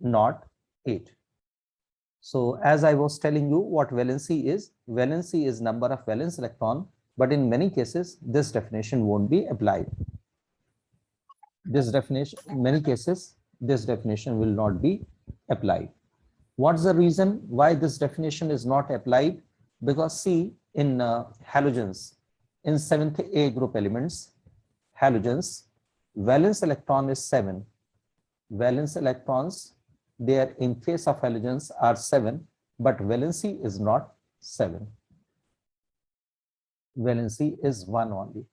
not 8. So as I was telling you, what valency is number of valence electron, but in many cases, this definition won't be applied. This definition, in many cases, this definition will not be applied. What's the reason why this definition is not applied? Because see, in halogens, in 7th A group elements, halogens, valence electron is 7. Valence electrons, there in case of halogens are 7, but valency is not 7. Valency is 1 only.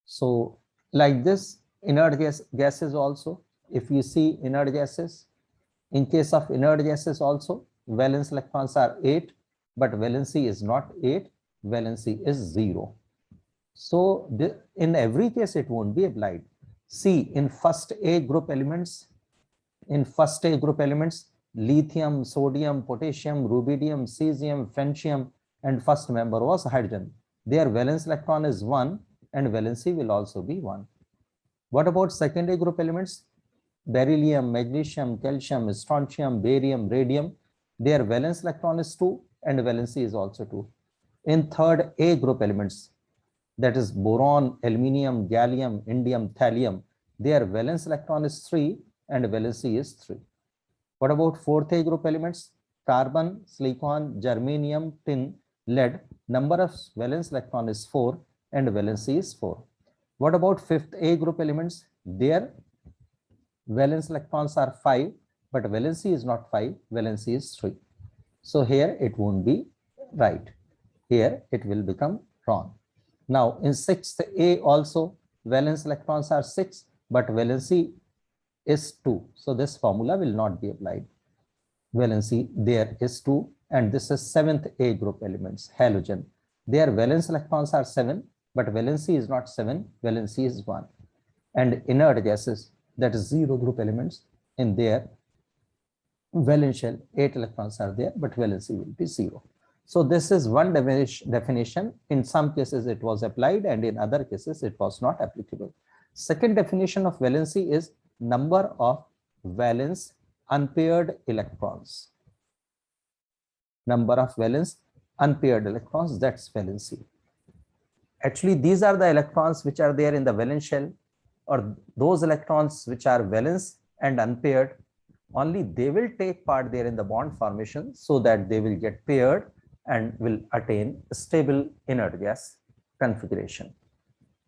So like this, inert gases also, if you see inert gases, in case of inert gases also, valence electrons are 8, but valency is not 8, valency is 0. So in every case, it won't be applied. See, in first A group elements, lithium, sodium, potassium, rubidium, cesium, francium, and first member was hydrogen. Their valence electron is 1 and valency will also be 1. What about second A group elements? Beryllium, magnesium, calcium, strontium, barium, radium. Their valence electron is 2 and valency is also 2. In third A group elements, that is boron, aluminium, gallium, indium, thallium, their valence electron is 3 and valency is 3. What about fourth A group elements? Carbon, silicon, germanium, tin, lead. Number of valence electron is 4 and valency is 4. What about fifth A group elements? Their valence electrons are 5, but valency is not 5, valency is 3. So here it won't be right. Here it will become wrong. Now in 6th A also, valence electrons are 6, but valency is 2. So this formula will not be applied. Valency there is 2, and this is 7th A group elements, halogen. Their valence electrons are 7, but valency is not 7, valency is 1. And inert gases, that is 0 group elements, in their valence shell, 8 electrons are there, but valency will be 0. So this is one definition. In some cases it was applied and in other cases it was not applicable. Second definition of valency is number of valence unpaired electrons. Number of valence unpaired electrons, that's valency. Actually, these are the electrons which are there in the valence shell, or those electrons which are valence and unpaired, only they will take part there in the bond formation so that they will get paired and will attain stable inert gas configuration.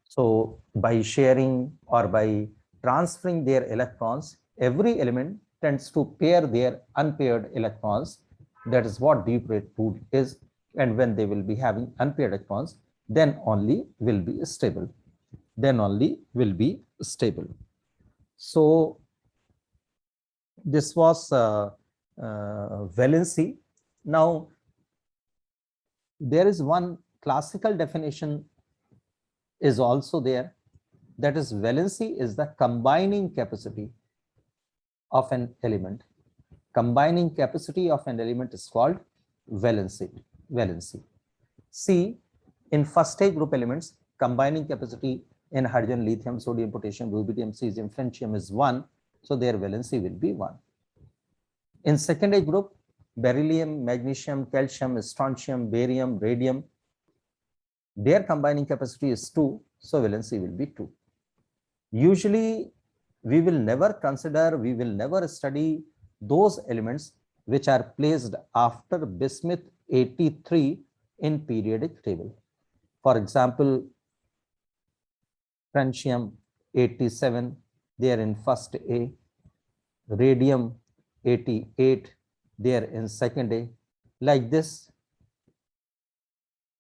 So by sharing or by transferring their electrons, every element tends to pair their unpaired electrons. That is what Dupuy rule is. And when they will be having unpaired electrons, then only will be stable. Then only will be stable. So this was valency. Now there is one classical definition is also there, that is valency is the combining capacity of an element. Combining capacity of an element is called valency. See, in first A group elements, combining capacity in hydrogen, lithium, sodium, potassium, rubidium, cesium, francium is 1, so their valency will be 1. In second A group, beryllium, magnesium, calcium, strontium, barium, radium, their combining capacity is 2, so valency will be 2. Usually we will never study those elements which are placed after bismuth 83 in periodic table. For example, francium 87, they are in first A, radium 88, they are in second A. Like this,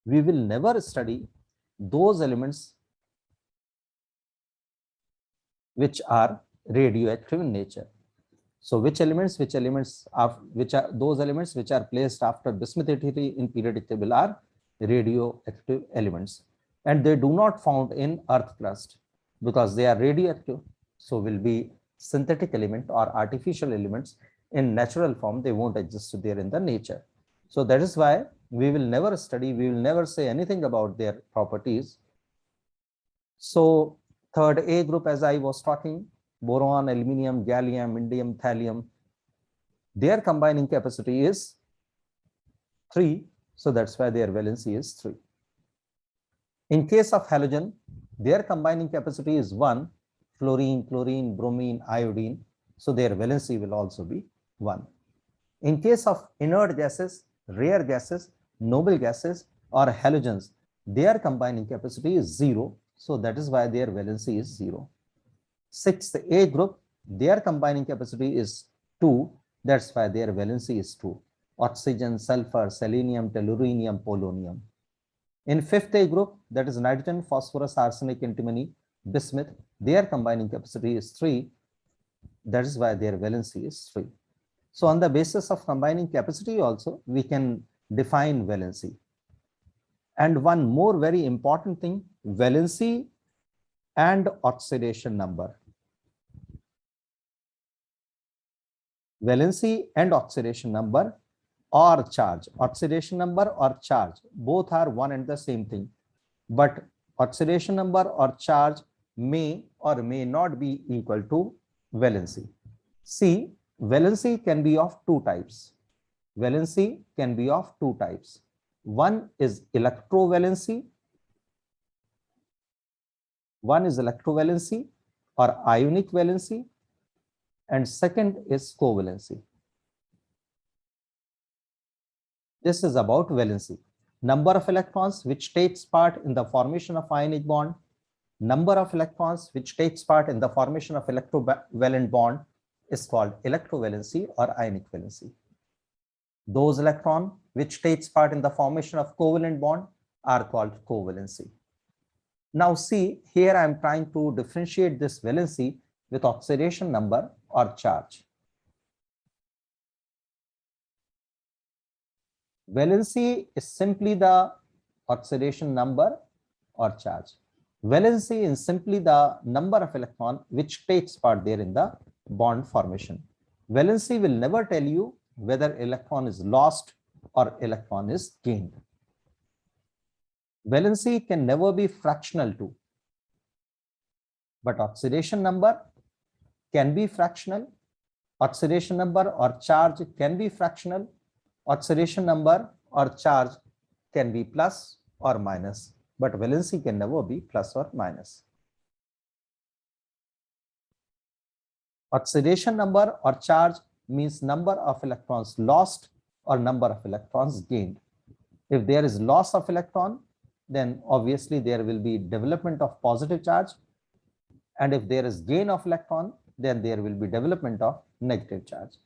we will never study those elements which are radioactive in nature. So which are those elements which are placed after bismuth 83 in periodic table are radioactive elements, and they do not found in earth crust because they are radioactive. So will be synthetic element or artificial elements in natural form, they won't exist there in the nature. So that is why we will never study, we will never say anything about their properties. So third A group, as I was talking, boron, aluminium, gallium, indium, thallium, Their combining capacity is 3, so that's why their valency is 3. In case of halogen, their combining capacity is 1, fluorine, chlorine, bromine, iodine, so their valency will also be 1. In case of inert gases, rare gases, noble gases, or halogens, their combining capacity is 0, so that is why their valency is 0. 6th A group, their combining capacity is 2, that's why their valency is 2. Oxygen, sulfur, selenium, tellurium, polonium. In 5th A group, that is nitrogen, phosphorus, arsenic, antimony, bismuth, their combining capacity is 3, that is why their valency is 3. So on the basis of combining capacity also, we can define valency. And one more very important thing, valency and oxidation number. Valency and oxidation number or charge. Oxidation number or charge, both are one and the same thing. But oxidation number or charge may or may not be equal to valency. See, valency can be of two types. Valency can be of two types. One is electrovalency. One is electrovalency or ionic valency, and second is covalency. This is about valency. Number of electrons which takes part in the formation of ionic bond, number of electrons which takes part in the formation of electrovalent bond is called electrovalency or ionic valency. Those electrons which takes part in the formation of covalent bond are called covalency. Now see, here I am trying to differentiate this valency with oxidation number or charge. Valency is simply the oxidation number or charge. Valency is simply the number of electron which takes part there in the bond formation. Valency will never tell you whether electron is lost or electron is gained. Valency can never be fractional too, but oxidation number can be fractional. Oxidation number or charge can be fractional. Oxidation number or charge can be plus or minus, but valency can never be plus or minus. Oxidation number or charge means number of electrons lost or number of electrons gained. If there is loss of electron, then obviously there will be development of positive charge, and if there is gain of electron, then there will be development of negative charge.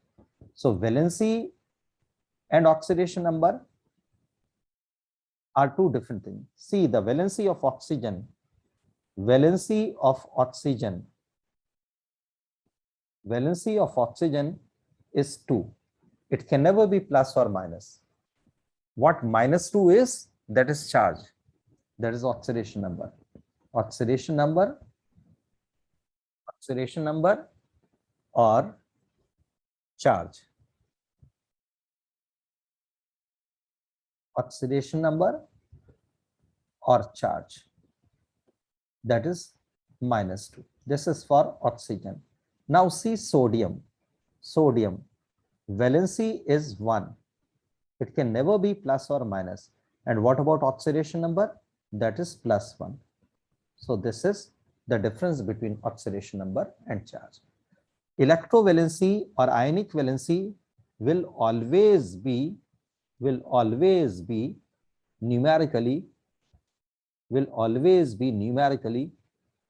So valency and oxidation number are two different things. See, the valency of oxygen is 2. It can never be plus or minus. What minus 2 is, that is charge, that is oxidation number. Oxidation number or charge. Oxidation number or charge, that is minus 2. This is for oxygen. Now see sodium. Valency is 1. It can never be plus or minus. And what about oxidation number? That is plus 1. So this is the difference between oxidation number and charge. Electrovalency or ionic valency will always be numerically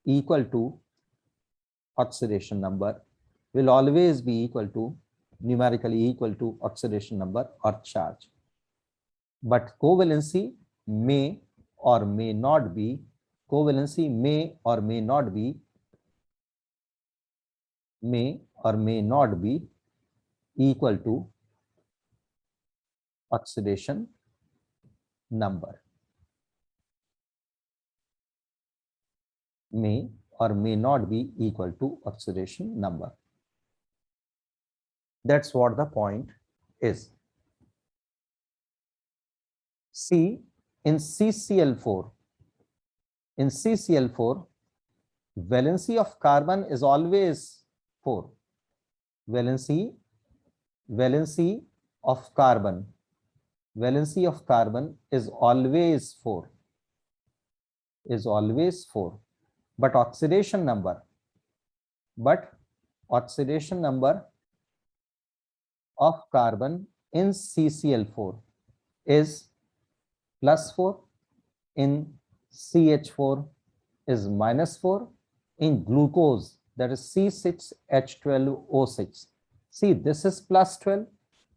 equal to oxidation number, will always be equal to numerically equal to oxidation number or charge. But covalency may or may not be equal to oxidation number. May or may not be equal to oxidation number. That's what the point is. See, in CCl4, valency of carbon is always 4. Valency valency of carbon. Valency of carbon is always 4. Is always 4. But oxidation number of carbon in CCl4 is +4, in CH4 is -4, in glucose, that is C6H12O6. See, this is +12,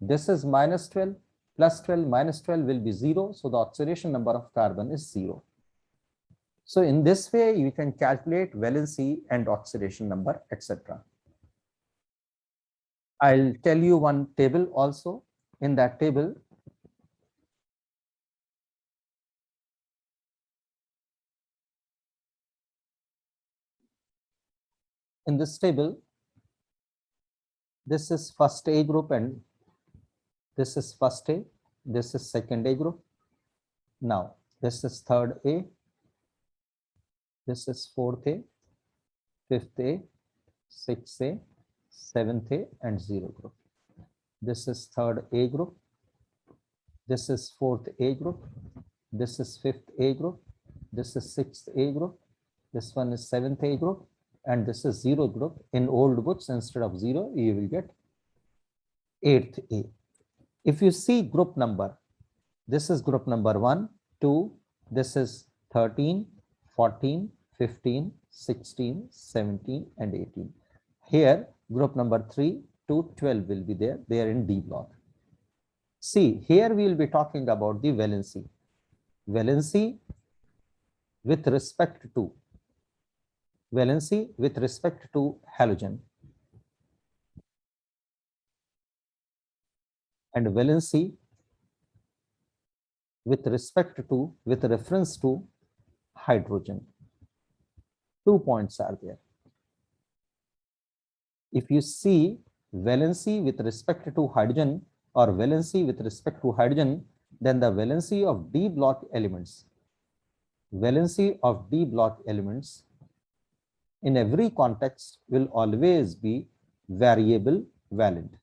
this is -12, +12 -12 will be 0, so the oxidation number of carbon is 0. So in this way, you can calculate valency and oxidation number, etc. I'll tell you one table also. In that table, in this table, this is first A group and this is first A, this is second A group. Now, this is third A, this is fourth A, fifth A, sixth A, seventh A, and 0 group. This is third A group, this is fourth A group, this is fifth A group, this is sixth A group, this one is seventh A group, and this is 0 group. In old books, instead of 0, you will get 8th A. If you see group number, this is group number 1, 2, this is 13, 14, 15, 16, 17, and 18. Here, group number 3 to 12 will be there. They are in D block. See, here we will be talking about the valency. Valency with respect to halogen, and valency with reference to hydrogen. 2 points are there. If you see valency with respect to hydrogen or valency with respect to hydrogen, then the valency of D block elements, in every context will always be variable valent.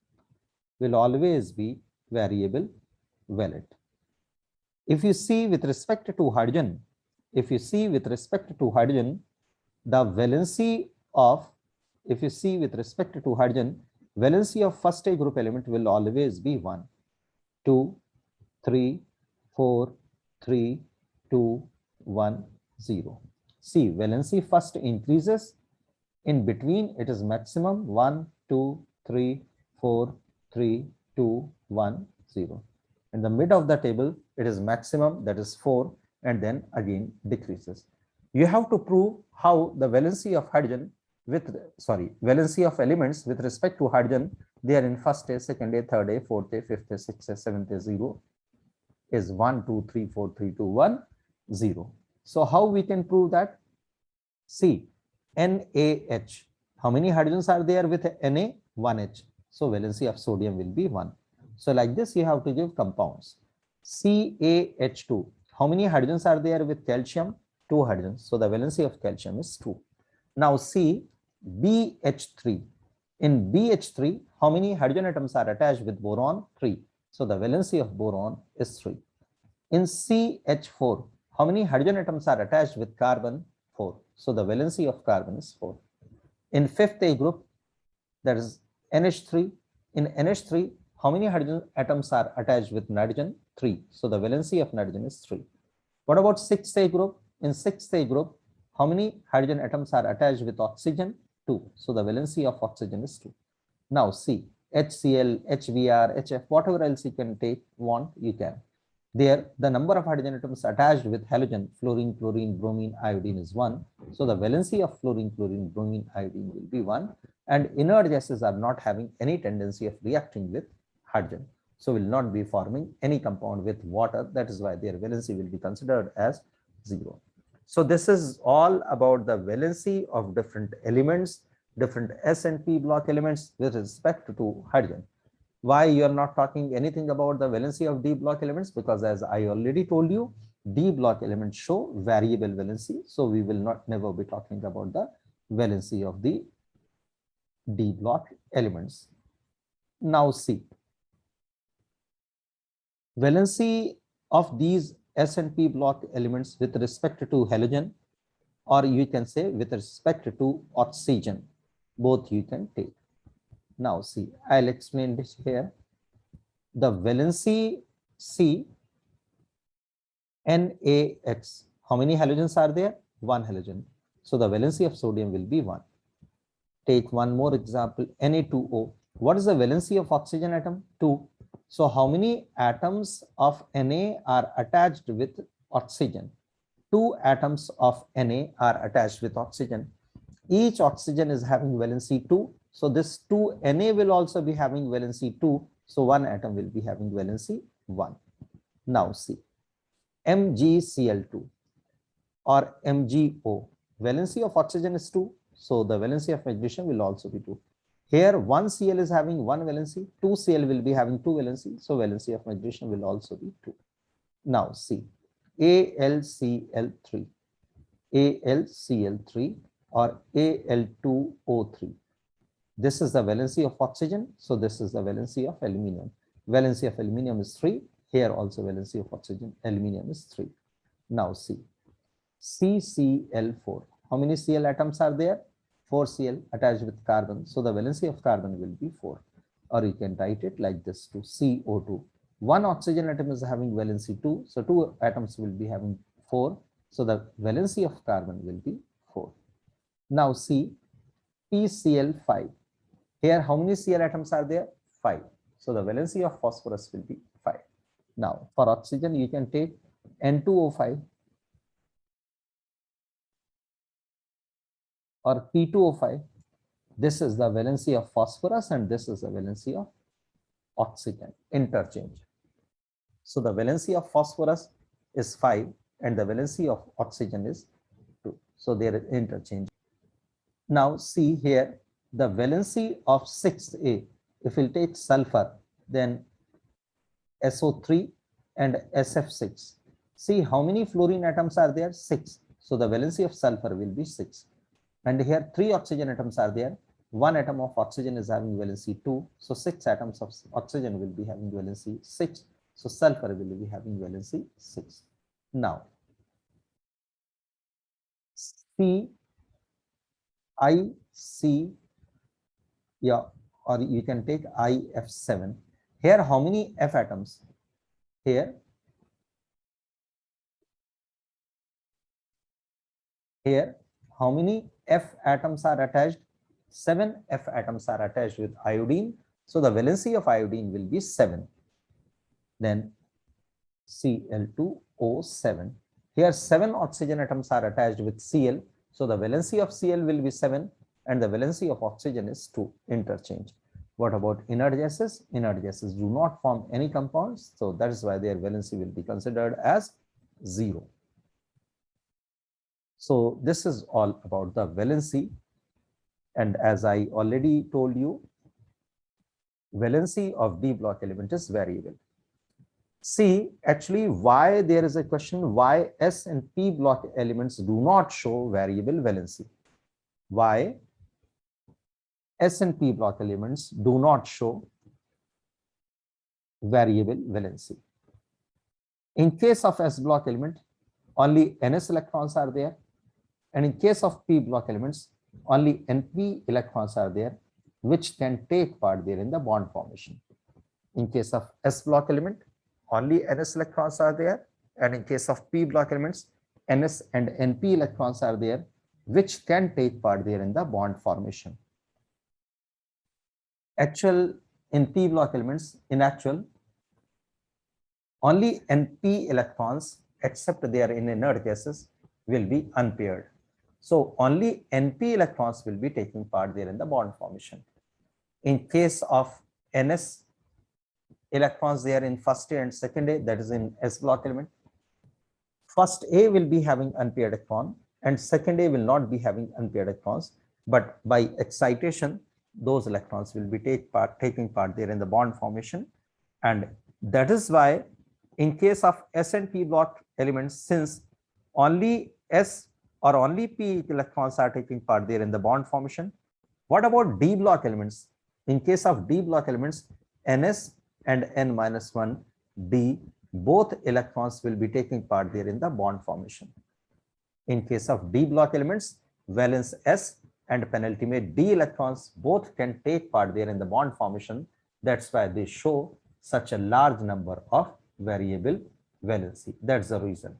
If you see with respect to hydrogen, the valency of, valency of first A group element will always be 1, 2, 3, 4, 3, 2, 1, 0. See, valency first increases, in between it is maximum 1, 2, 3, 4, 3, 2, 1, 0. In the mid of the table, it is maximum, that is 4, and then again decreases. You have to prove how the valency of hydrogen valency of elements with respect to hydrogen, they are in first A, second A, third A, fourth A, fifth A, sixth A, seventh A, 0 is 1, 2, 3, 4, 3, 2, 1, 0. So how we can prove that? See, NaH. How many hydrogens are there with Na? 1H. So valency of sodium will be 1. So like this, you have to give compounds. CaH2. How many hydrogens are there with calcium? 2 hydrogens. So the valency of calcium is 2. Now see BH3. In BH3, how many hydrogen atoms are attached with boron? 3. So the valency of boron is 3. In CH4, how many hydrogen atoms are attached with carbon? 4. So the valency of carbon is 4. In fifth A group, that is NH3. In NH3, how many hydrogen atoms are attached with nitrogen? 3. So the valency of nitrogen is 3. What about sixth A group? In sixth A group, how many hydrogen atoms are attached with oxygen? 2. So the valency of oxygen is 2. Now see, HCl, HBr, HF, whatever else you can you can. There, the number of hydrogen atoms attached with halogen, fluorine, chlorine, bromine, iodine is 1. So the valency of fluorine, chlorine, bromine, iodine will be 1. And inert gases are not having any tendency of reacting with hydrogen. So will not be forming any compound with water. That is why their valency will be considered as 0. So this is all about the valency of different elements, different S and P block elements with respect to hydrogen. Why you are not talking anything about the valency of D block elements? Because as I already told you, D block elements show variable valency. So we will never be talking about the valency of the D block elements. Now see, Valency of these S and P block elements with respect to halogen, or you can say with respect to oxygen, both you can take. Now see, I'll explain this here. The valency C NaX, how many halogens are there? One halogen. So the valency of sodium will be 1. Take one more example, Na2O. What is the valency of oxygen atom? 2. So how many atoms of Na are attached with oxygen? 2 atoms of Na are attached with oxygen. Each oxygen is having valency 2. So this 2 Na will also be having valency 2. So one atom will be having valency 1. Now see, MgCl2 or MgO, valency of oxygen is 2. So the valency of magnesium will also be 2. Here 1 Cl is having 1 valency, 2 Cl will be having 2 valency. So valency of magnesium will also be 2. Now see, AlCl3, AlCl3 or Al2O3. This is the valency of oxygen. So this is the valency of aluminium. Valency of aluminium is 3. Here also valency of oxygen, aluminium is 3. Now see, CCl4. How many Cl atoms are there? 4 Cl attached with carbon. So the valency of carbon will be 4. Or you can write it like this to CO2. One oxygen atom is having valency 2. So 2 atoms will be having 4. So the valency of carbon will be 4. Now see, PCl5. Here how many Cl atoms are there? 5. So the valency of phosphorus will be 5. Now for oxygen you can take N2O5 or P2O5. This is the valency of phosphorus and this is the valency of oxygen, interchange. So the valency of phosphorus is 5 and the valency of oxygen is 2. So there is interchange. Now see here, the valency of 6A, if we'll take sulfur, then SO3 and SF6. See how many fluorine atoms are there? 6. So the valency of sulfur will be 6. And here 3 oxygen atoms are there. 1 atom of oxygen is having valency 2. So 6 atoms of oxygen will be having valency 6. So sulfur will be having valency 6. Now, CIC, yeah, or you can take IF7. Here, how many F atoms? Here how many F atoms are attached? 7 F atoms are attached with iodine. So the valency of iodine will be 7. Then Cl2O7. Here 7 oxygen atoms are attached with Cl. So the valency of Cl will be 7 and the valency of oxygen is 2, interchange. What about inert gases? Inert gases do not form any compounds. So that is why their valency will be considered as 0. So this is all about the valency. And as I already told you, valency of D block element is variable. See, actually, why there is a question, why S and P block elements do not show variable valency? Why S and P block elements do not show variable valency? In case of S block element, only Ns electrons are there. And in case of P block elements, only Np electrons are there, which can take part there in the bond formation. In case of S block element, only Ns electrons are there, and in case of P block elements, Ns and Np electrons are there, which can take part there in the bond formation. In P block elements, in actual, only Np electrons, except they are in inert gases, will be unpaired. So only Np electrons will be taking part there in the bond formation. In case of Ns electrons there in first A and second A, that is in S block element, first A will be having unpaired electron and second A will not be having unpaired electrons, but by excitation those electrons will be taking part there in the bond formation. And that is why in case of S and P block elements, since only S or only P electrons are taking part there in the bond formation, what about D block elements? In case of D block elements, Ns and N-1 D, both electrons will be taking part there in the bond formation. In case of D block elements, valence S and penultimate D electrons both can take part there in the bond formation. That's why they show such a large number of variable valency. That's the reason.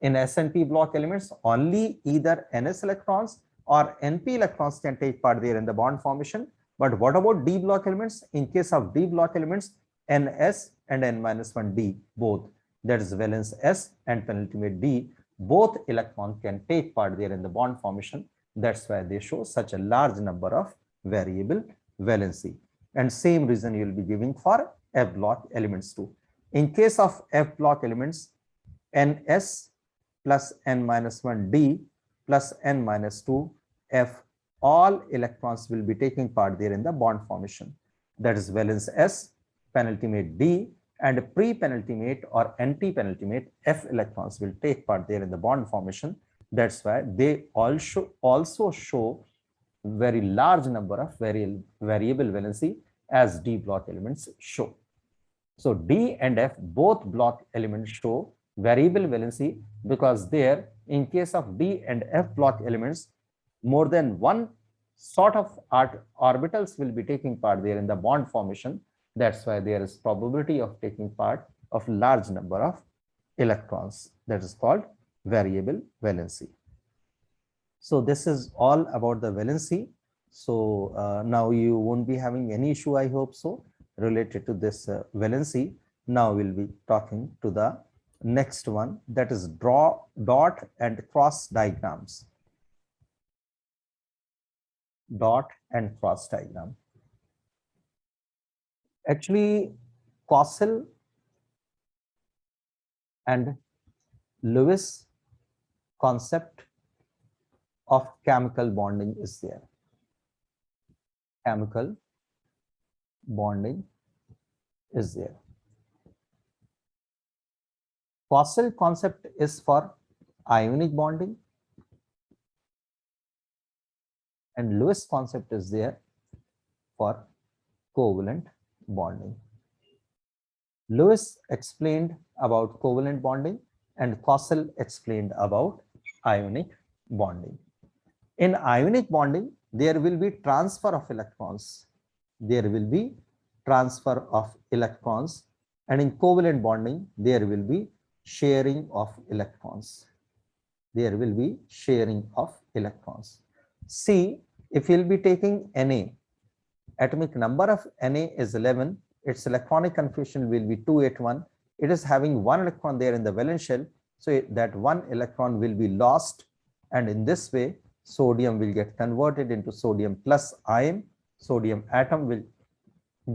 In S and P block elements, only either NS electrons or NP electrons can take part there in the bond formation. But what about D block elements? In case of D block elements, NS and N-1D both, that is valence S and penultimate D, both electrons can take part there in the bond formation. That's why they show such a large number of variable valency. And same reason you will be giving for F block elements too. In case of F block elements, NS plus N-1D plus N-2F, all electrons will be taking part there in the bond formation. That is valence S, penultimate D, and pre-penultimate or anti-penultimate F electrons will take part there in the bond formation. That's why they also show very large number of variable valency as D block elements show. So D and F both block elements show variable valency because there, in case of D and F block elements, more than one sort of orbitals will be taking part there in the bond formation. That's why there is probability of taking part of large number of electrons. That is called variable valency. So this is all about the valency. So now you won't be having any issue, I hope so, related to this valency. Now we'll be talking to the next one, that is draw dot and cross diagrams. Dot and cross diagram. Actually, Kossel and Lewis concept of chemical bonding is there. Chemical bonding is there. Kossel concept is for ionic bonding, and Lewis concept is there for covalent bonding. Lewis explained about covalent bonding and Kossel explained about ionic bonding. In ionic bonding, there will be transfer of electrons. There will be transfer of electrons, and in covalent bonding, there will be sharing of electrons. There will be sharing of electrons. See, if you'll be taking Na, atomic number of Na is 11, its electronic configuration will be 281. It is having one electron there in the valence shell, so that one electron will be lost, and in this way sodium will get converted into sodium plus ion. Sodium atom will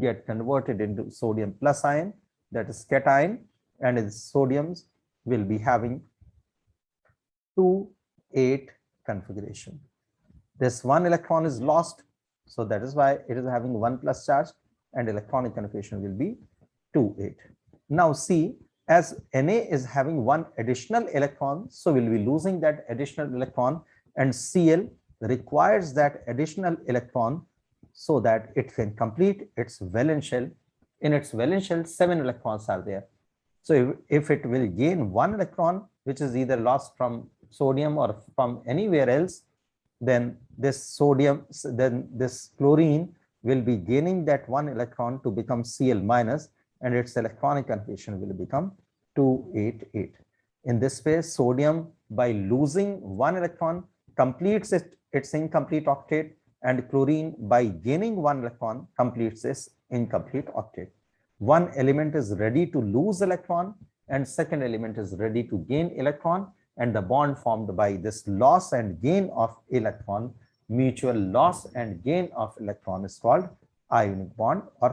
get converted into sodium plus ion, that is cation, and its sodiums will be having 2,8 configuration. This one electron is lost, so that is why it is having 1 plus charge, and electronic configuration will be 2,8. Now see, as Na is having one additional electron, so we'll be losing that additional electron, and Cl requires that additional electron so that it can complete its valence shell. In its valence shell, 7 electrons are there. So if it will gain one electron, which is either lost from sodium or from anywhere else, then this chlorine will be gaining that one electron to become Cl minus, and its electronic configuration will become 288. In this way, sodium, by losing one electron, completes its incomplete octet, and chlorine, by gaining one electron, completes its incomplete octet. One element is ready to lose electron, and second element is ready to gain electron, and the bond formed by this loss and gain of electron, mutual loss and gain of electron, is called ionic bond or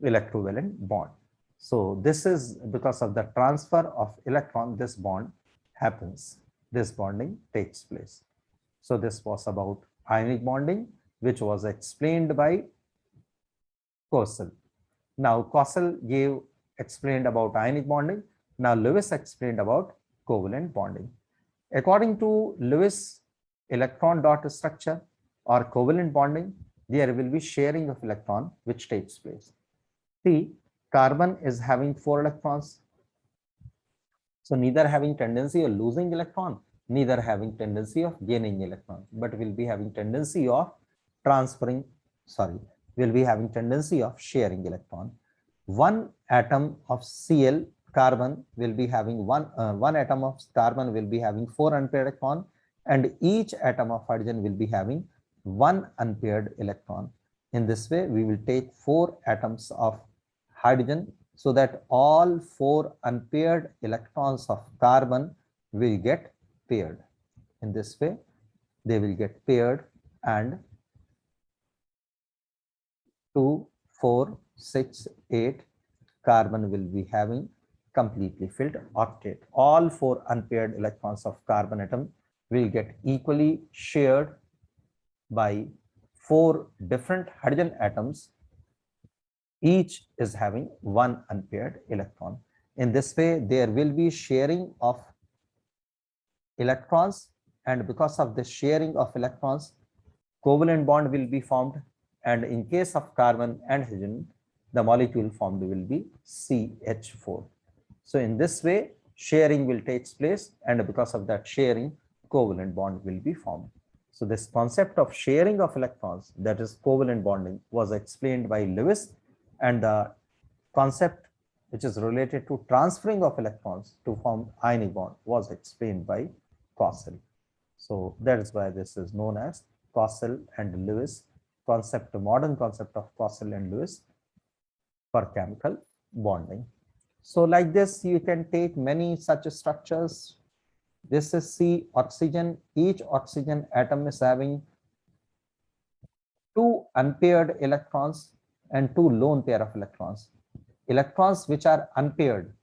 electrovalent bond. So this is because of the transfer of electron, this bond happens, this bonding takes place. So this was about ionic bonding, which was explained by Kossel. Now Kossel explained about ionic bonding. Now Lewis explained about covalent bonding. According to Lewis electron dot structure or covalent bonding, there will be sharing of electron which takes place. See, Carbon is having 4 electrons. So neither having tendency of losing electron, neither having tendency of gaining electron, but will be having tendency of transferring, sorry, will be having tendency of sharing electron. One atom of Cl carbon will be having one atom of carbon will be having 4 unpaired electron, and each atom of hydrogen will be having 1 unpaired electron. In this way, we will take 4 atoms of hydrogen, so that all 4 unpaired electrons of carbon will get paired. In this way, they will get paired, and 2, 4, 6, 8 carbon will be having completely filled octet. All 4 unpaired electrons of carbon atom will get equally shared by 4 different hydrogen atoms. Each is having 1 unpaired electron. In this way, there will be sharing of electrons, and because of the sharing of electrons, covalent bond will be formed, and in case of carbon and hydrogen, the molecule formed will be CH4. So in this way, sharing will take place, and because of that sharing, covalent bond will be formed. So this concept of sharing of electrons, that is covalent bonding, was explained by Lewis, and the concept which is related to transferring of electrons to form ionic bond was explained by Cossell. So that is why this is known as Cossell and Lewis concept, modern concept of Cossell and Lewis for chemical bonding. So like this, you can take many such structures. This is C oxygen. Each oxygen atom is having 2 unpaired electrons and 2 lone pair of electrons. Electrons which are unpaired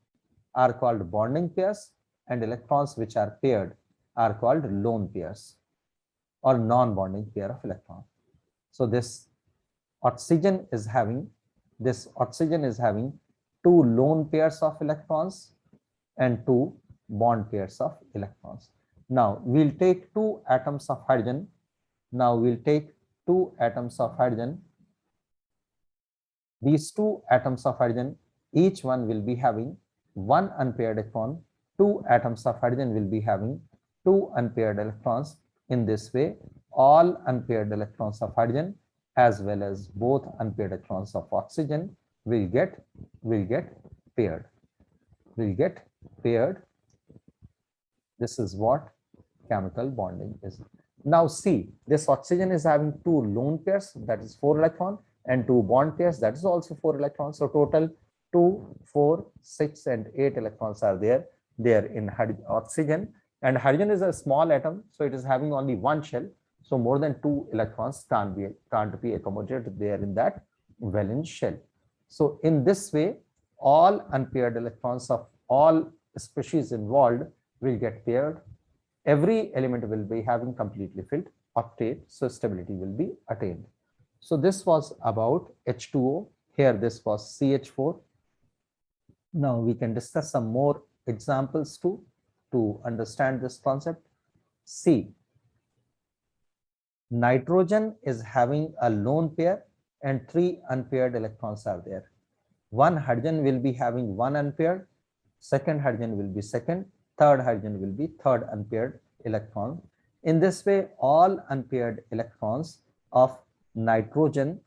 are called bonding pairs, and electrons which are paired are called lone pairs or non-bonding pair of electrons. So this oxygen is having 2 lone pairs of electrons and 2 bond pairs of electrons. Now we'll take 2 atoms of hydrogen. These 2 atoms of hydrogen, each one will be having 1 unpaired electron. 2 atoms of hydrogen will be having 2 unpaired electrons. In this way, all unpaired electrons of hydrogen as well as both unpaired electrons of oxygen will get paired. This is what chemical bonding is. Now see, this oxygen is having 2 lone pairs, that is 4 electrons, and 2 bond pairs, that is also 4 electrons. So total 2, 4, 6, and 8 electrons are there in oxygen. And hydrogen is a small atom, so it is having only 1 shell. So more than 2 electrons can't be accommodated there in that valence shell. So in this way, all unpaired electrons of all species involved will get paired. Every element will be having completely filled octet, so stability will be attained. So this was about H2O. Here this was CH4. Now we can discuss some more examples too to understand this concept. See, nitrogen is having a lone pair and 3 unpaired electrons are there. One hydrogen will be having 1 unpaired, second hydrogen will be second, third hydrogen will be third unpaired electron. In this way, all unpaired electrons of nitrogen,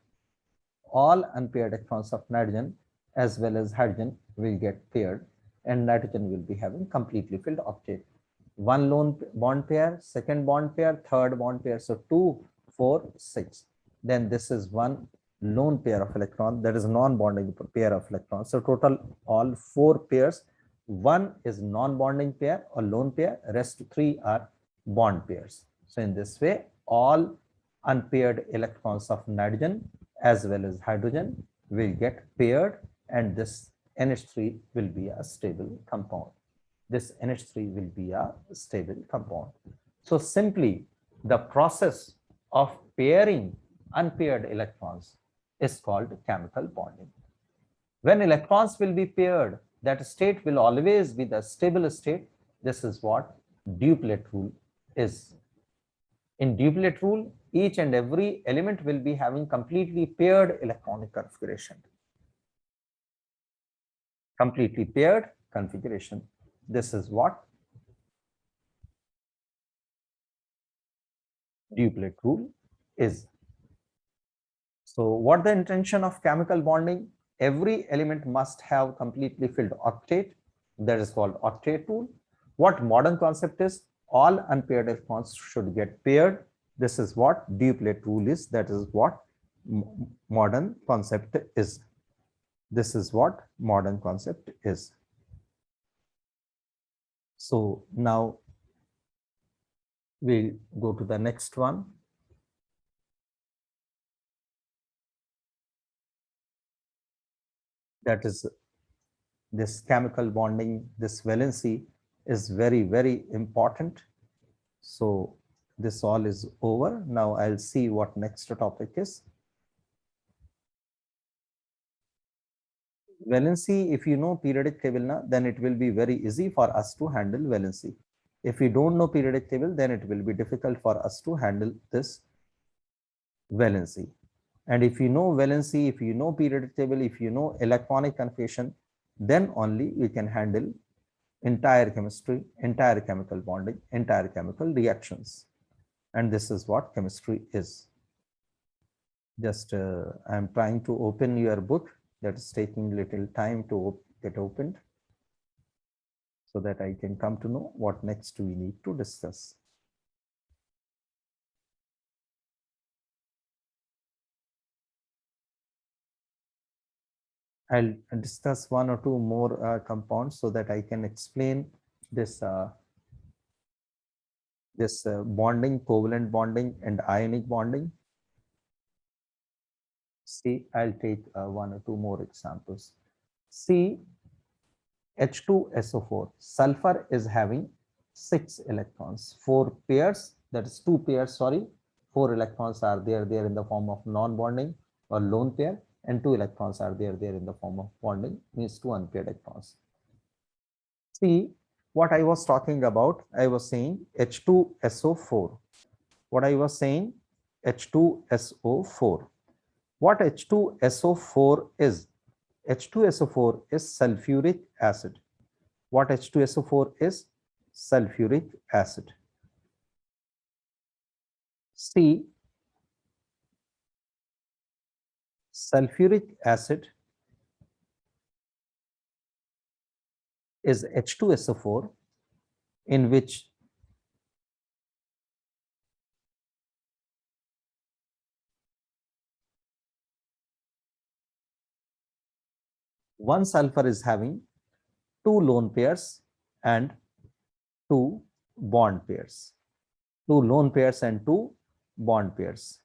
all unpaired electrons of nitrogen as well as hydrogen will get paired, and nitrogen will be having completely filled octet. 1 lone bond pair, second bond pair, third bond pair. So 2, 4, 6. Then this is 1 lone pair of electron, that is non-bonding pair of electrons. So total all 4 pairs. 1 is non-bonding pair or lone pair, rest 3 are bond pairs. So in this way, all unpaired electrons of nitrogen as well as hydrogen will get paired, and this NH3 will be a stable compound. This NH3 will be a stable compound. So simply, the process of pairing unpaired electrons is called chemical bonding. When electrons will be paired, that state will always be the stable state. This is what duplet rule is. In duplet rule, each and every element will be having completely paired electronic configuration. completely paired configuration. This is what duplet rule is. So what the intention of chemical bonding? Every element must have completely filled octet. That is called octet rule. What modern concept is? All unpaired electrons should get paired. This is what duplet rule is. That is what modern concept is. This is what modern concept is. So now we'll go to the next one. That is this chemical bonding, this valency is very, very important. So this all is over. Now I'll see what next topic is. Valency, if you know periodic table, then it will be very easy for us to handle valency. If we don't know periodic table, then it will be difficult for us to handle this valency. And if you know valency, if you know periodic table, if you know electronic configuration, then only we can handle entire chemistry, entire chemical bonding, entire chemical reactions. And this is what chemistry is. Just I'm trying to open your book. That is taking little time to get opened, so that I can come to know what next we need to discuss. I'll discuss one or two more compounds so that I can explain this bonding, covalent bonding and ionic bonding. See, I'll take one or two more examples. See, H2SO4, sulfur is having 6 electrons, 4 pairs, that is 2 pairs, sorry, 4 electrons are there in the form of non-bonding or lone pair, and 2 electrons are there in the form of bonding, means 2 unpaired electrons. See, what I was talking about, I was saying H2SO4. What I was saying, H2SO4. What H2SO4 is? H2SO4 is sulfuric acid. What H2SO4 is? Sulfuric acid. See, sulfuric acid is H2SO4, in which one sulfur is having 2 lone pairs and 2 bond pairs. 2 lone pairs and 2 bond pairs.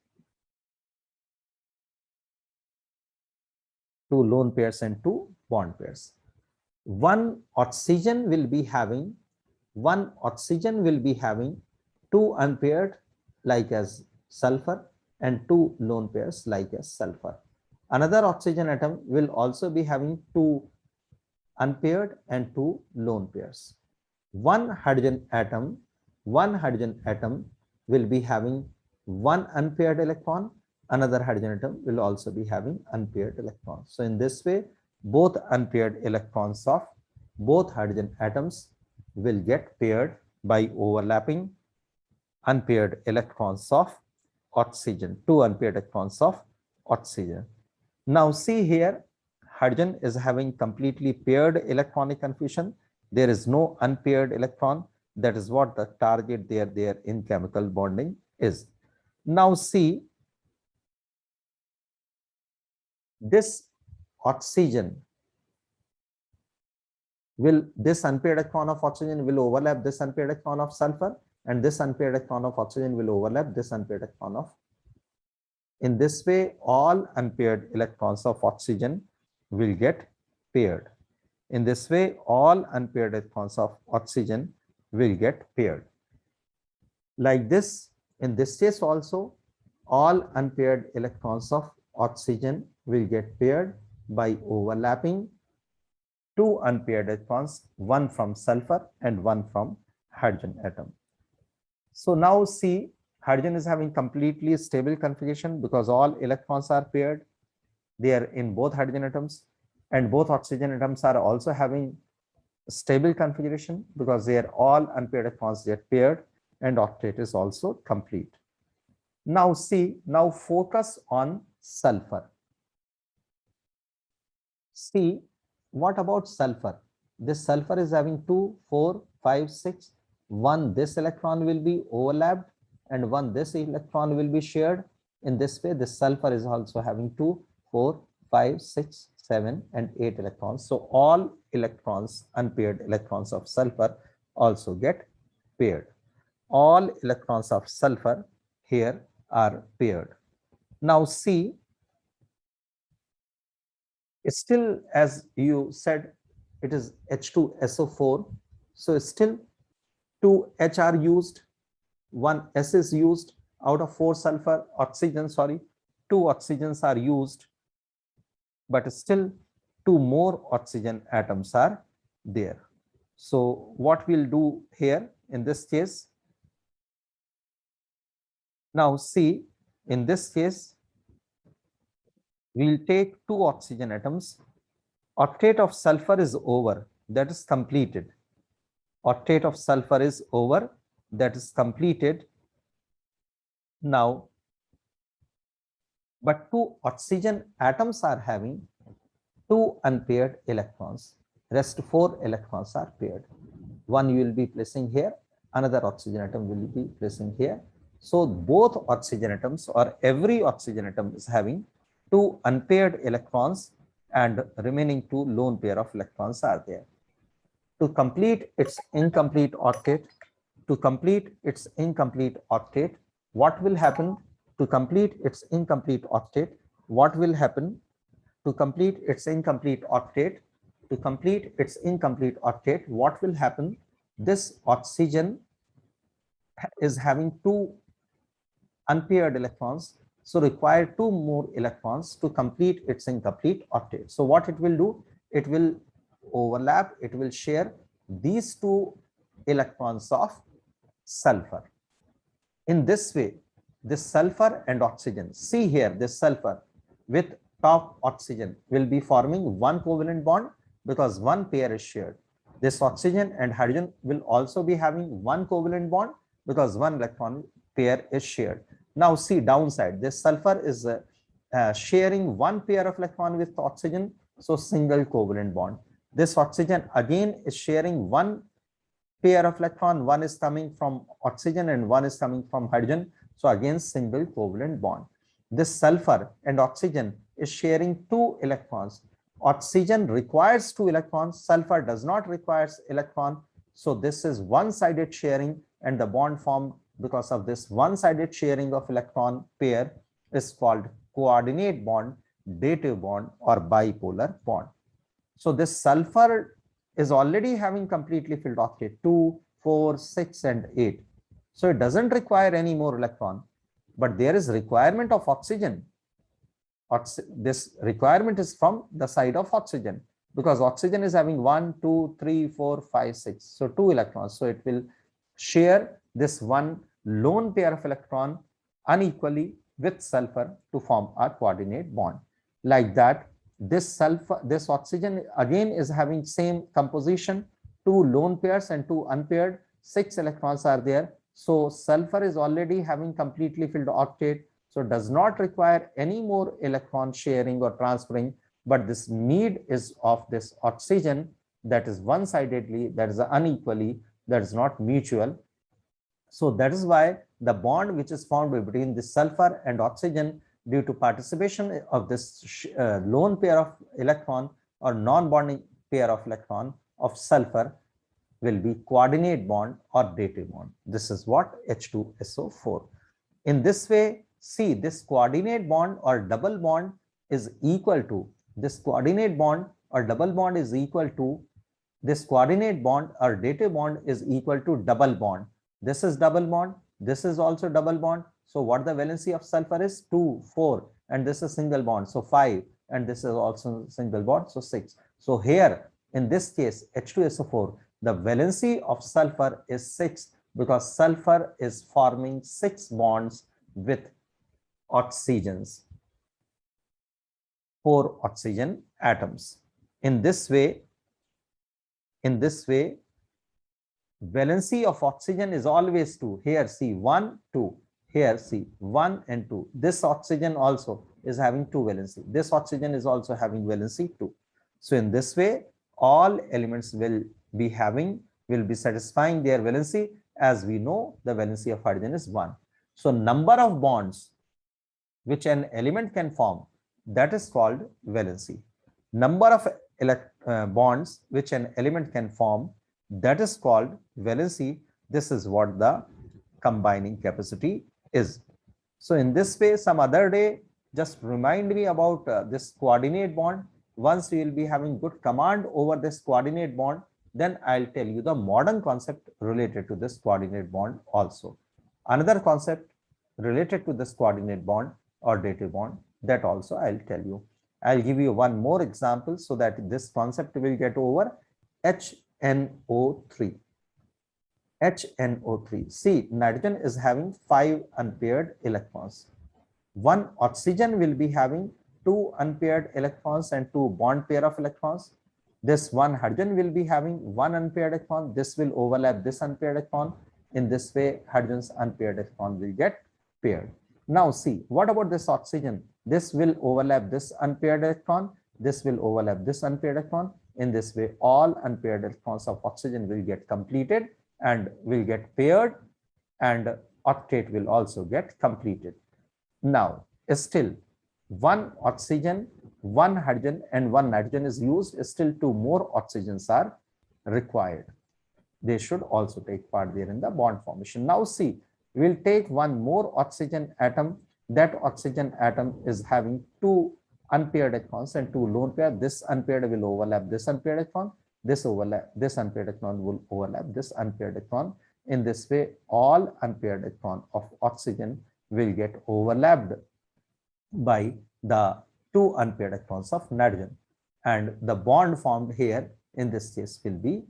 2 lone pairs and 2 bond pairs. One oxygen will be having 2 unpaired like as sulfur and 2 lone pairs like as sulfur. Another oxygen atom will also be having 2 unpaired and 2 lone pairs. One hydrogen atom will be having 1 unpaired electron. Another hydrogen atom will also be having unpaired electrons. So in this way, both unpaired electrons of both hydrogen atoms will get paired by overlapping unpaired electrons of oxygen, 2 unpaired electrons of oxygen. Now see here, hydrogen is having completely paired electronic configuration. There is no unpaired electron. That is what the target there in chemical bonding is. Now see, this oxygen this unpaired electron of oxygen will overlap this unpaired electron of sulfur, and this unpaired electron of oxygen will overlap this unpaired electron of. In this way, all unpaired electrons of oxygen will get paired. In this way, all unpaired electrons of oxygen will get paired. Like this, in this case also, all unpaired electrons of oxygen will get paired by overlapping 2 unpaired electrons, one from sulfur and one from hydrogen atom. So now see, hydrogen is having completely stable configuration because all electrons are paired. They are in both hydrogen atoms. and both oxygen atoms are also having stable configuration because they are all unpaired electrons, they are paired, and octet is also complete. Now see, now focus on sulfur. See, what about sulfur? This sulfur is having 2, 4, 5, 6. One, this electron will be overlapped, and one, this electron will be shared. In this way, this sulfur is also having 2, 4, 5, 6, 7, and 8 electrons. So all electrons, unpaired electrons of sulfur also get paired. All electrons of sulfur here are paired. Now see, still, as you said, it is H2SO4. So still 2 H are used, 1 S is used out of 4 sulfur oxygen, sorry, 2 oxygens are used, but still 2 more oxygen atoms are there. So what we'll do here in this case, now see, in this case, we'll take 2 oxygen atoms. Octet of sulfur is over, that is completed. Octet of sulfur is over, that is completed. Now, but 2 oxygen atoms are having 2 unpaired electrons. Rest 4 electrons are paired. One you will be placing here, another oxygen atom will be placing here. So both oxygen atoms or every oxygen atom is having 2 unpaired electrons, and remaining 2 lone pair of electrons are there. To complete its incomplete octet, what will happen? To complete its incomplete octet, what will happen? To complete its incomplete octet, what will happen? This oxygen is having 2 unpaired electrons, so require 2 more electrons to complete its incomplete octet. So what it will do? It will overlap, it will share these 2 electrons of sulfur. In this way, this sulfur and oxygen, see here, this sulfur with top oxygen will be forming 1 covalent bond because 1 pair is shared. This oxygen and hydrogen will also be having 1 covalent bond because 1 electron pair is shared. Now see downside, this sulfur is sharing 1 pair of electron with oxygen, so single covalent bond. This oxygen again is sharing 1 pair of electron, 1 is coming from oxygen and 1 is coming from hydrogen, so again single covalent bond. This sulfur and oxygen is sharing 2 electrons. Oxygen requires 2 electrons, sulfur does not require electron, so this is one-sided sharing, and the bond formed because of this one-sided sharing of electron pair is called coordinate bond, dative bond, or bipolar bond. So this sulfur is already having completely filled octet 2, 4, 6, and 8. So it doesn't require any more electron, but there is requirement of oxygen. This requirement is from the side of oxygen because oxygen is having 1, 2, 3, 4, 5, 6. So 2 electrons. So it will share this 1 lone pair of electron unequally with sulfur to form a coordinate bond. Like that, this oxygen again is having same composition, 2 lone pairs and 2 unpaired, 6 electrons are there. So sulfur is already having completely filled octet, so does not require any more electron sharing or transferring, but this need is of this oxygen, that is one-sidedly, that is unequally, that is not mutual. So that is why the bond which is formed between the sulfur and oxygen due to participation of this lone pair of electron or non-bonding pair of electron of sulfur will be coordinate bond or dative bond. This is what H2SO4. In this way, see, this coordinate bond or double bond is equal to, this coordinate bond or double bond is equal to, this coordinate bond or dative bond is equal to double bond. This is double bond, this is also double bond. So what the valency of sulfur is? 2, 4, and this is single bond, so 5, and this is also single bond, so 6. So here in this case H2SO4, the valency of sulfur is 6 because sulfur is forming 6 bonds with oxygens, 4 oxygen atoms. In this way, valency of oxygen is always 2. Here see 1, 2. Here see 1 and 2. This oxygen also is having 2 valency. This oxygen is also having valency 2. So in this way, all elements will be satisfying their valency. As we know, the valency of hydrogen is 1. So number of bonds which an element can form, that is called valency. Number of bonds which an element can form, that is called valency. This is what the combining capacity is. So in this way, some other day, just remind me about this coordinate bond. Once you will be having good command over this coordinate bond, then I'll tell you the modern concept related to this coordinate bond also. Another concept related to this coordinate bond or dative bond, that also I'll tell you. I'll give you one more example so that this concept will get over. HNO3. HNO3. See, nitrogen is having 5 unpaired electrons. One oxygen will be having 2 unpaired electrons and 2 bond pair of electrons. This one hydrogen will be having 1 unpaired electron. This will overlap this unpaired electron. In this way, hydrogen's unpaired electron will get paired. Now see, what about this oxygen? This will overlap this unpaired electron. This will overlap this unpaired electron. In this way, all unpaired electrons of oxygen will get completed and will get paired, and octet will also get completed. Now, still 1 oxygen, 1 hydrogen and 1 nitrogen is used. Still 2 more oxygens are required. They should also take part there in the bond formation. Now see, we will take 1 more oxygen atom. That oxygen atom is having 2 unpaired electrons and 2 lone pair. This unpaired will overlap this unpaired electron. This unpaired electron will overlap this unpaired electron. In this way, all unpaired electron of oxygen will get overlapped by the 2 unpaired electrons of nitrogen, and the bond formed here in this case will be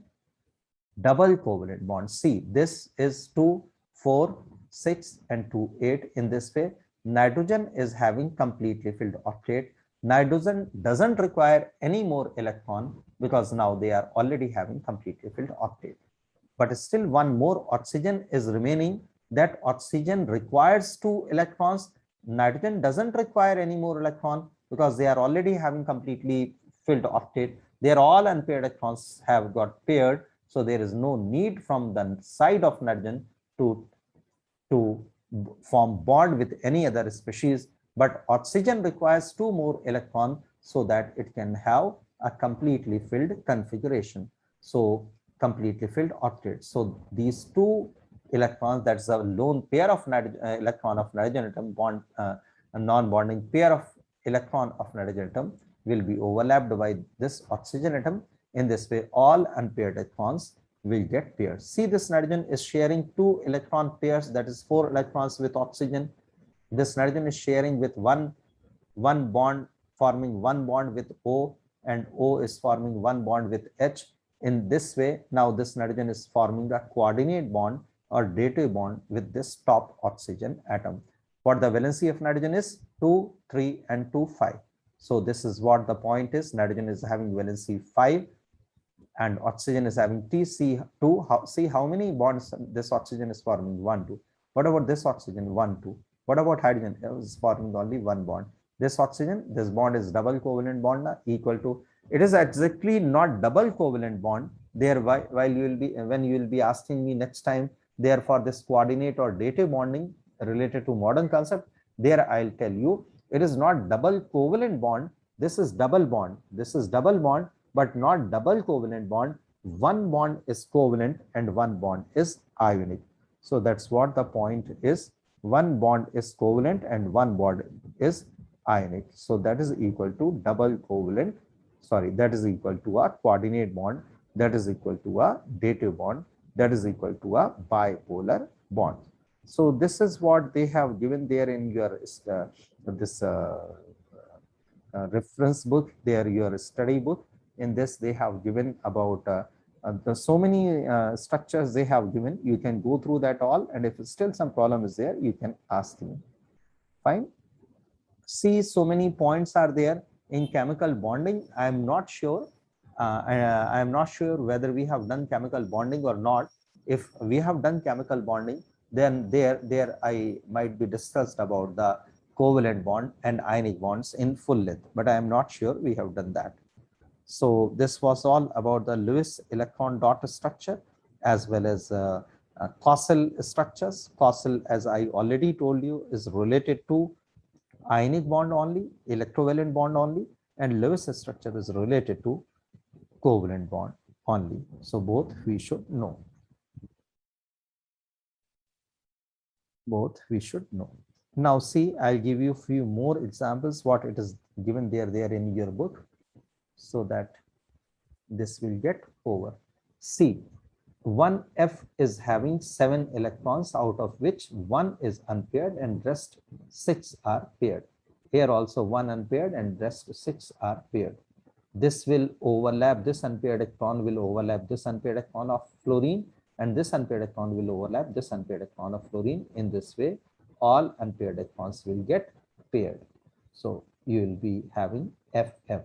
double covalent bond. See, this is 2, 4, 6 and 2, 8. In this way, nitrogen is having completely filled octet. Nitrogen doesn't require any more electron because now they are already having completely filled octet. But still 1 more oxygen is remaining. That oxygen requires 2 electrons. Nitrogen doesn't require any more electron because they are already having completely filled octet. Their all unpaired electrons have got paired. So there is no need from the side of nitrogen to form bond with any other species. But oxygen requires 2 more electrons so that it can have a completely filled configuration. So completely filled octet. So these 2 electrons, that's a lone pair of electron of nitrogen atom, bond a non-bonding pair of electron of nitrogen atom will be overlapped by this oxygen atom. In this way, all unpaired electrons will get paired. See, this nitrogen is sharing 2 electron pairs, that is 4 electrons with oxygen. This nitrogen is sharing with one bond, forming 1 bond with O, and O is forming 1 bond with H. In this way, now this nitrogen is forming a coordinate bond or dative bond with this top oxygen atom. What the valency of nitrogen is? 2, 3 and 2, 5. So this is what the point is. Nitrogen is having valency 5 and oxygen is having Tc2. See how many bonds this oxygen is forming? 1, 2. What about this oxygen? 1, 2. What about hydrogen? It is forming only 1 bond. This oxygen, this bond is double covalent bond equal to, it is exactly not double covalent bond. There, while you will be, when you will be asking me next time, therefore this coordinate or dative bonding related to modern concept, there I'll tell you it is not double covalent bond. This is double bond. This is double bond, but not double covalent bond. 1 bond is covalent and 1 bond is ionic. So that's what the point is. 1 bond is covalent and 1 bond is ionic. So that is equal to double covalent. Sorry, that is equal to a coordinate bond. That is equal to a dative bond. That is equal to a bipolar bond. So this is what they have given there in your reference book, there your study book. In this they have given about so many structures they have given. You can go through that all, and if still some problem is there, you can ask me. Fine. See, so many points are there in chemical bonding. I am not sure I am not sure whether we have done chemical bonding or not. If we have done chemical bonding, then there I might be discussed about the covalent bond and ionic bonds in full length, but I am not sure we have done that. So this was all about the Lewis electron dot structure as well as Kossel structures. Kossel, as I already told you, is related to ionic bond only, electrovalent bond only, and Lewis structure is related to covalent bond only. So both we should know. Both we should know. Now see, I'll give you a few more examples what it is given there in your book so that this will get over. See, 1f is having 7 electrons, out of which 1 is unpaired and rest 6 are paired. Here also 1 unpaired and rest 6 are paired. This will overlap, this unpaired electron will overlap this unpaired electron of fluorine, and this unpaired electron will overlap this unpaired electron of fluorine. In this way, all unpaired electrons will get paired. So you will be having FF.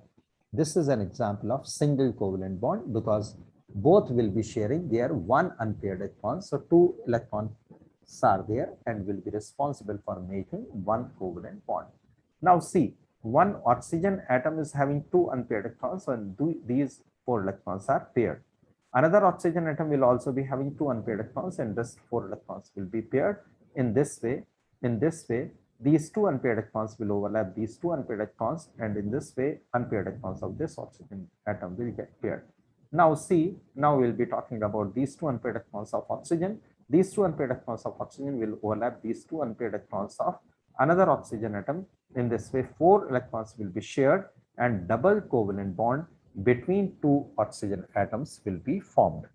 This is an example of single covalent bond because both will be sharing their one unpaired electron. So 2 electrons are there and will be responsible for making one covalent bond. Now see, one oxygen atom is having 2 unpaired electrons, and these 4 electrons are paired. Another oxygen atom will also be having 2 unpaired electrons, and just 4 electrons will be paired. In this way, these 2 unpaired electrons will overlap these 2 unpaired electrons, and in this way, unpaired electrons of this oxygen atom will get paired. Now see, now we'll be talking about these 2 unpaired electrons of oxygen. These 2 unpaired electrons of oxygen will overlap these 2 unpaired electrons of another oxygen atom. In this way, 4 electrons will be shared and double covalent bond between 2 oxygen atoms will be formed.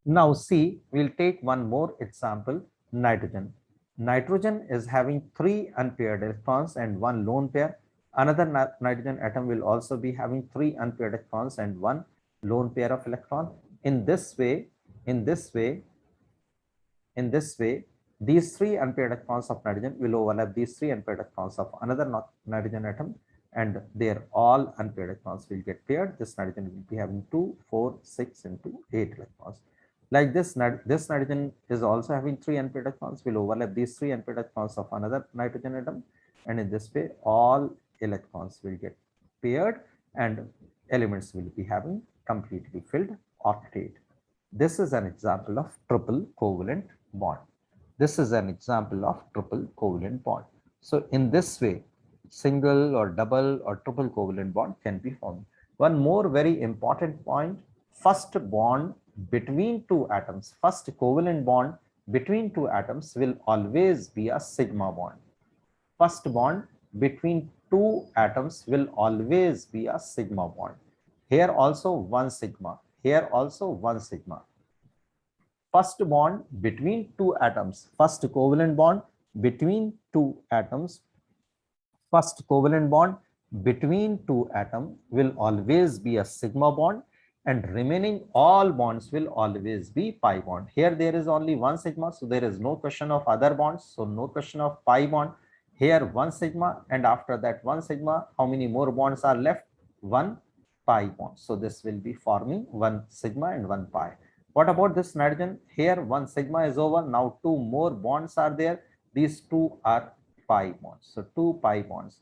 Now see, we'll take one more example, nitrogen. Nitrogen is having 3 unpaired electrons and 1 lone pair. Another nitrogen atom will also be having 3 unpaired electrons and 1 lone pair of electron. In this way, these 3 unpaired electrons of nitrogen will overlap these 3 unpaired electrons of another nitrogen atom, and their all unpaired electrons will get paired. This nitrogen will be having 2, 4, 6, and 2, 8 electrons. Like this nitrogen is also having 3 unpaired electrons, will overlap these 3 unpaired electrons of another nitrogen atom, and in this way, all electrons will get paired and elements will be having completely filled octet. This is an example of triple covalent bond. This is an example of triple covalent bond. So in this way, single or double or triple covalent bond can be formed. One more very important point, first bond between 2 atoms, first covalent bond between 2 atoms will always be a sigma bond. First bond between 2 atoms will always be a sigma bond. Here also 1 sigma, here also 1 sigma. First bond between 2 atoms, first covalent bond between 2 atoms, first covalent bond between 2 atoms will always be a sigma bond, and remaining all bonds will always be pi bond. Here there is only 1 sigma, so there is no question of other bonds, so no question of pi bond. Here 1 sigma, and after that 1 sigma, how many more bonds are left? 1 pi bond. So this will be forming 1 sigma and 1 pi. What about this nitrogen? Here 1 sigma is over. Now 2 more bonds are there. These 2 are pi bonds. So 2 pi bonds.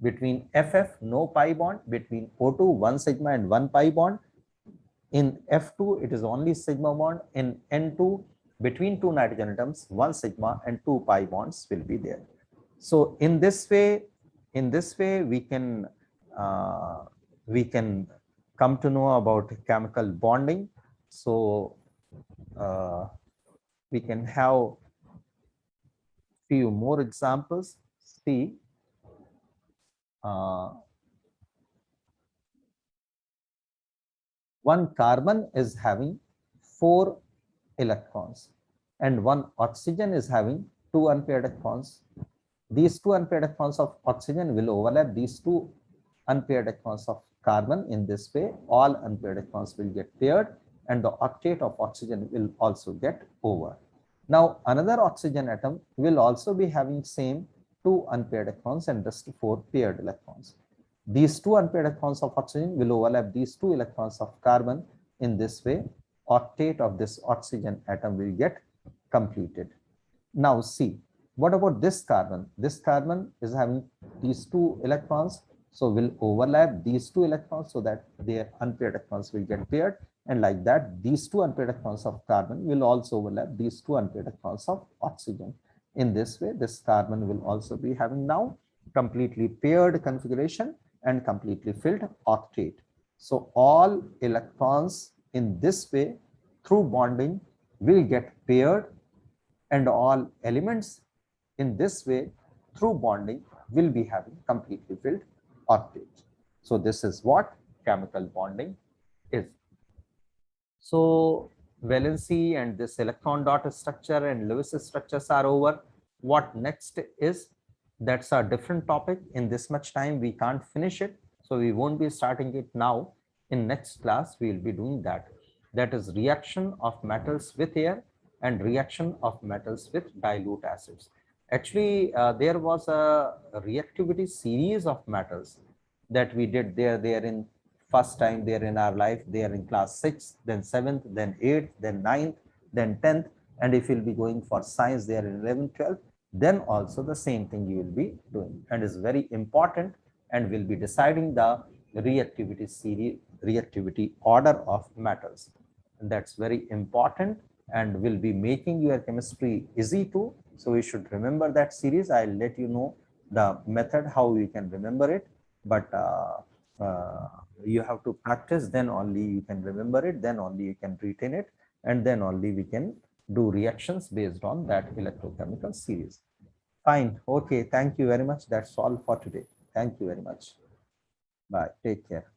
Between FF, no pi bond. Between O2, 1 sigma and 1 pi bond. In F2, it is only sigma bond. In N2, between 2 nitrogen atoms, 1 sigma and 2 pi bonds will be there. So in this way, we can come to know about chemical bonding. So we can have few more examples. See, one carbon is having 4 electrons and one oxygen is having 2 unpaired electrons. These 2 unpaired electrons of oxygen will overlap these 2 unpaired electrons of carbon. In this way, all unpaired electrons will get paired and the octet of oxygen will also get over. Now another oxygen atom will also be having same 2 unpaired electrons and just 4 paired electrons. These two unpaired electrons of oxygen will overlap these two electrons of carbon. In this way, octet of this oxygen atom will get completed. Now see, what about this carbon? This carbon is having these two electrons, so will overlap these two electrons so that their unpaired electrons will get paired. And like that, these two unpaired electrons of carbon will also overlap these two unpaired electrons of oxygen. In this way, this carbon will also be having now completely paired configuration and completely filled octet. So all electrons in this way through bonding will get paired, and all elements in this way through bonding will be having completely filled octet. So this is what chemical bonding is. So valency and this electron dot structure and Lewis structures are over. What next is, that's a different topic. In this much time we can't finish it, so we won't be starting it now. In next class we will be doing that. That is reaction of metals with air and reaction of metals with dilute acids. Actually, there was a reactivity series of metals that we did there in first time there in our life, there in class 6th, then 7th, then 8th, then 9th, then 10th. And if you'll be going for science there in 11th, 12th, then also the same thing you will be doing, and is very important and will be deciding the reactivity series, reactivity order of metals. And that's very important and will be making your chemistry easy too. So we should remember that series. I'll let you know the method how you can remember it, but you have to practice, then only you can remember it, then only you can retain it, and then only we can do reactions based on that electrochemical series. Fine. Okay. Thank you very much. That's all for today. Thank you very much. Bye. Take care.